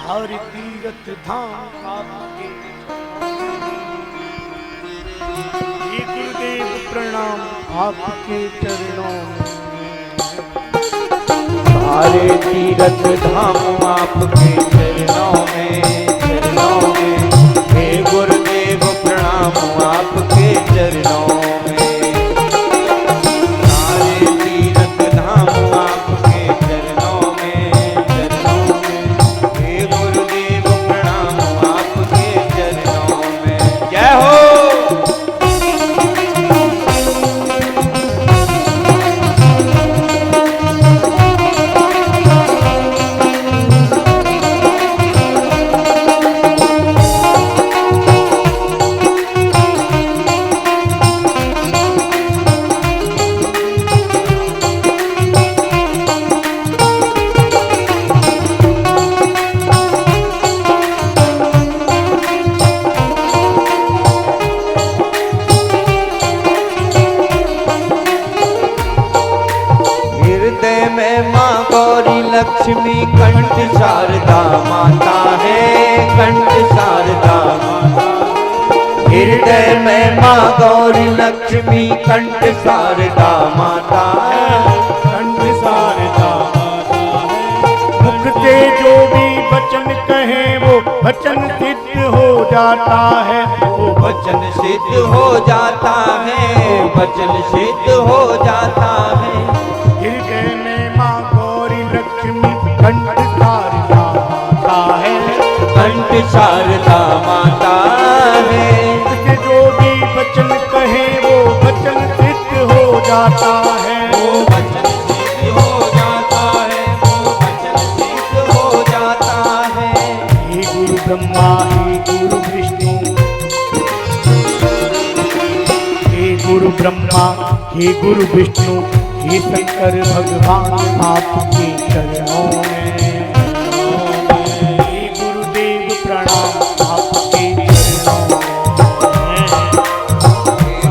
हरि तीरथ धाम आपके। ये गुरुदेव प्रणाम आपके चरणों में। हरि तीरथ धाम आपके चरणों में, चरणों में। हे गुरुदेव प्रणाम आपके चरणों में। हरि तीरथ धाम आपके चरणों में, चरणों में। हे गुरुदेव प्रणाम आपके चरणों में। जय हो। लक्ष्मी कंठ शारदा माता है, कंठ शारदा माता। हृदय में माँ गौरी लक्ष्मी कंठ शारदा माता है, कंठ शारदा माता है। मुख से जो भी वचन कहे वो वचन सिद्ध हो जाता है, वो वचन सिद्ध हो जाता है, वचन सिद्ध हो जाता है। हृदय में माँ गौरी लक्ष्मी कंठ शारदा माता है, कंठ शारदा माता है। उसके जो भी वचन कहे वो वचन सिद्ध हो जाता है, वो वचन सिद्ध हो जाता है, वो वचन सिद्ध हो जाता है। हे गुरु ब्रह्मा हे गुरु विष्णु, हे गुरु ब्रह्मा हे गुरु विष्णु, हे शंकर भगवान आपके चरणों में। हे गुरुदेव प्रणाम आपके चरणों में।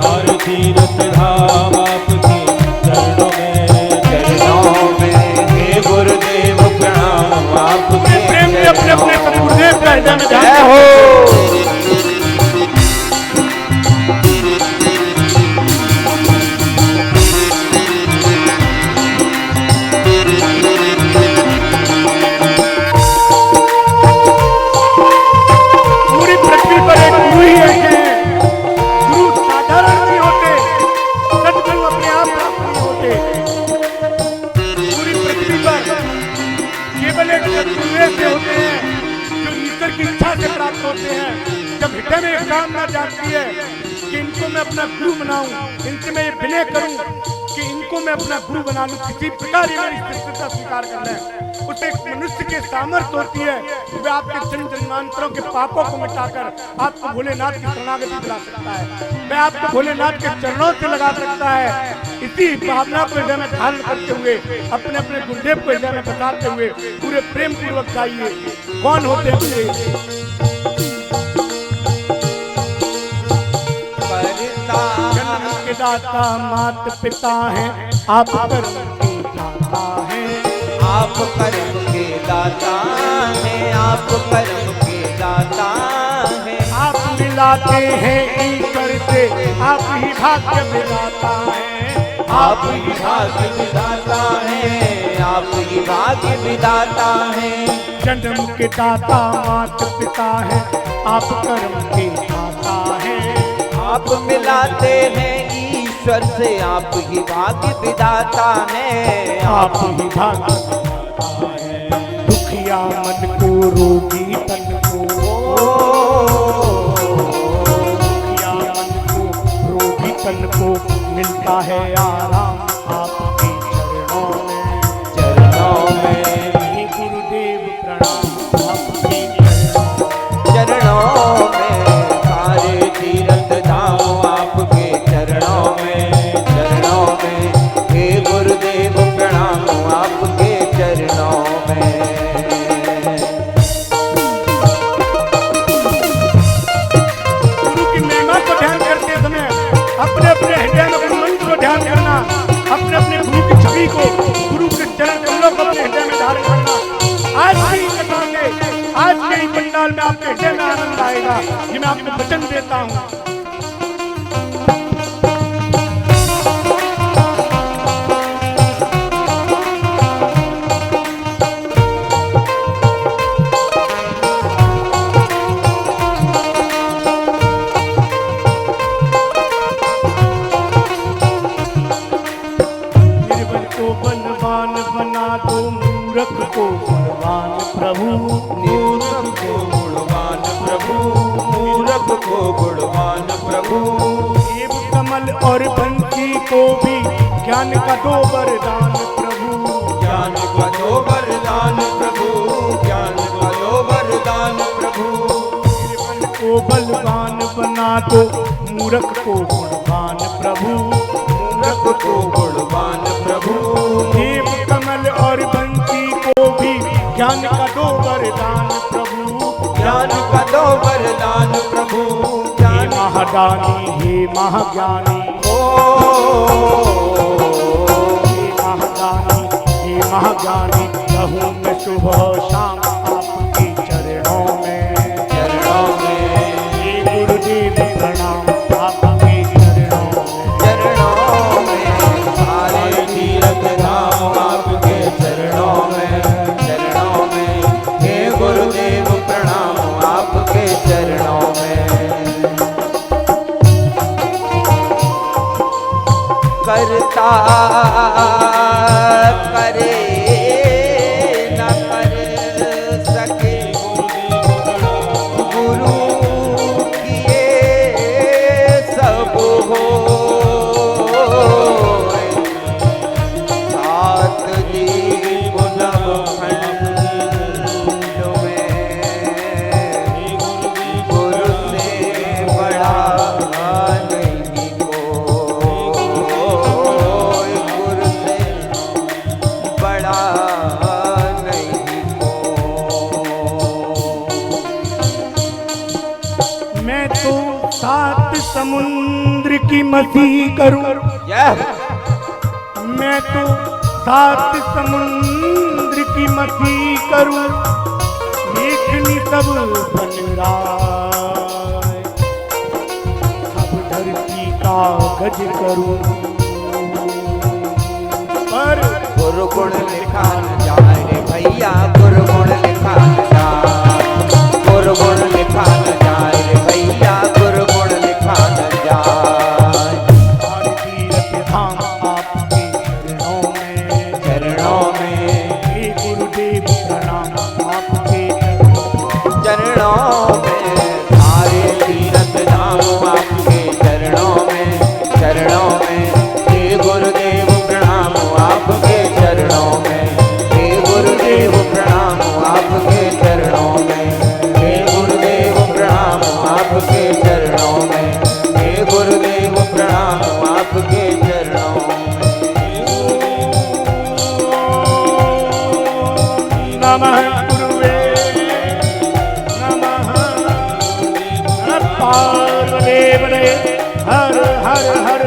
हरि तीरथ धाम आपके चरणों में, चरणों में। हे गुरुदेव प्रणाम आपके प्रेम से अपने अपने गुरुदेव के हृदय में जय हो। जब हृदय में एक कामना जाती है कि इनको मैं अपना गुरु बनाऊं, इनसे मैं ये विनय करूं कि इनको मैं अपना गुरु बना लूं, किसी प्रकार ये मेरी श्रेष्ठता स्वीकार करना है। उसे एक मनुष्य की सामर्थ्य होती है कि वह आपके जन्म जन्मांतरों के पापों को मिटाकर आपको भोलेनाथ की शरणागति दिला सकता है, वह आपको भोलेनाथ के चरणों से लगा सकता है। इसी भावना को हृदय में धारण करते हुए अपने अपने गुरुदेव को हृदय में बताते हुए पूरे प्रेम पूर्वक गाइए। कौन होते हैं? जन्म के दाता मात पिता हैं, आप कर्म के दाता हैं, आप कर्म के दाता हैं, आप कर्म के दाता हैं। आप मिलाते हैं ईश्वर से, आप ही भाग्य विधाता हैं, आप ही भाग्य विधाता हैं, आप ही भाग्य विधाता हैं। जन्म के दाता मात पिता हैं, आप कर्म के दाता हैं, आप मिलाते हैं ईश्वर से, आप ही भाग्य विधाता हैं, आप ही भाग्य विधाता हैं। दुखिया मन को रोगी तन को, दुखिया मन को रोगी तन को मिलता है आराम आपके चरणों में, चरणों में। हे गुरुदेव प्रणाम आपके चरणों में। सारे तीरथ धाम आपके चरणों में, चरणों में। हे गुरुदेव प्रणाम आपके चरणों में। गुरु की महिमा को ध्यान करते समय अपने अपने हृदय में गुरु मंत्र को ध्यान करना, अपने अपने गुरु की छवि को, गुरु के चरण कमलों को अपने हृदय में धारण करना। आज की कथा में आज काल में आपके हृदय में आनंद आएगा, ये मैं आपको वचन देता हूँ। बलवान बना दो मूर्ख को गुणवान प्रभु, मूर्ख को गुणवान प्रभु, मूर्ख को गुणवान प्रभु। देव कमल और बंसी को भी ज्ञान का दो वरदान प्रभु, ज्ञान का दो वरदान प्रभु, ज्ञान का दो वरदान प्रभु। निर्बल को बलवान बना दो मूर्ख को गुणवान प्रभु, मूर्ख को गुणवान प्रभु। देव कमल और बंसी को भी ज्ञान का दो वरदान प्रभु, ज्ञान का दो वरदान प्रभु। हे महादानी हे महाज्ञानी, हे महादानी हे महाज्ञानी, रहूं मैं सुबह शाम आपके चरणों में, चरणों में। हे गुरुदेव प्रणाम आपके चरणों में, चरणों में। सारे तीर्थ धाम आपके चरणों में, चरणों में। हे गुरुदेव प्रणाम आपके चरणों में। करता करे न कर सके, गुरु किए सब हो। सात दीप नवखंड में, गुरु से बड़ा नहीं कोई, गुरु से बड़ा नहीं कोई। मैं तो सात समुद्र की मसी करूं, मैं तो सात समुद्र की मसी करूं, लेखनी सब बन राय, सब धरती का गज करूं, पर गुरुगुण लिखा न जाए रे भैया, गुरुगुण लिखा न जाए, गुरुगुण लिखा न जाए रे भैया, गुरुगुण लिखा न जाए। हर तीर्थ धाम आपके चरणों में, चरणों में। हे गुरुदेव प्रणाम आपके चरणों में। सारे तीर्थ धाम आपके चरणों में, चरणों में। हे गुरुदेव प्रणाम आपके चरणों में, हे गुरुदेव प्रणाम आपके चरणों में, हे गुरुदेव प्रणाम आपके चरणों में, हे गुरुदेव प्रणाम आपके चरणों में। नमः गुरुवे नमः, नमः पार्वदेवने, हर हर हर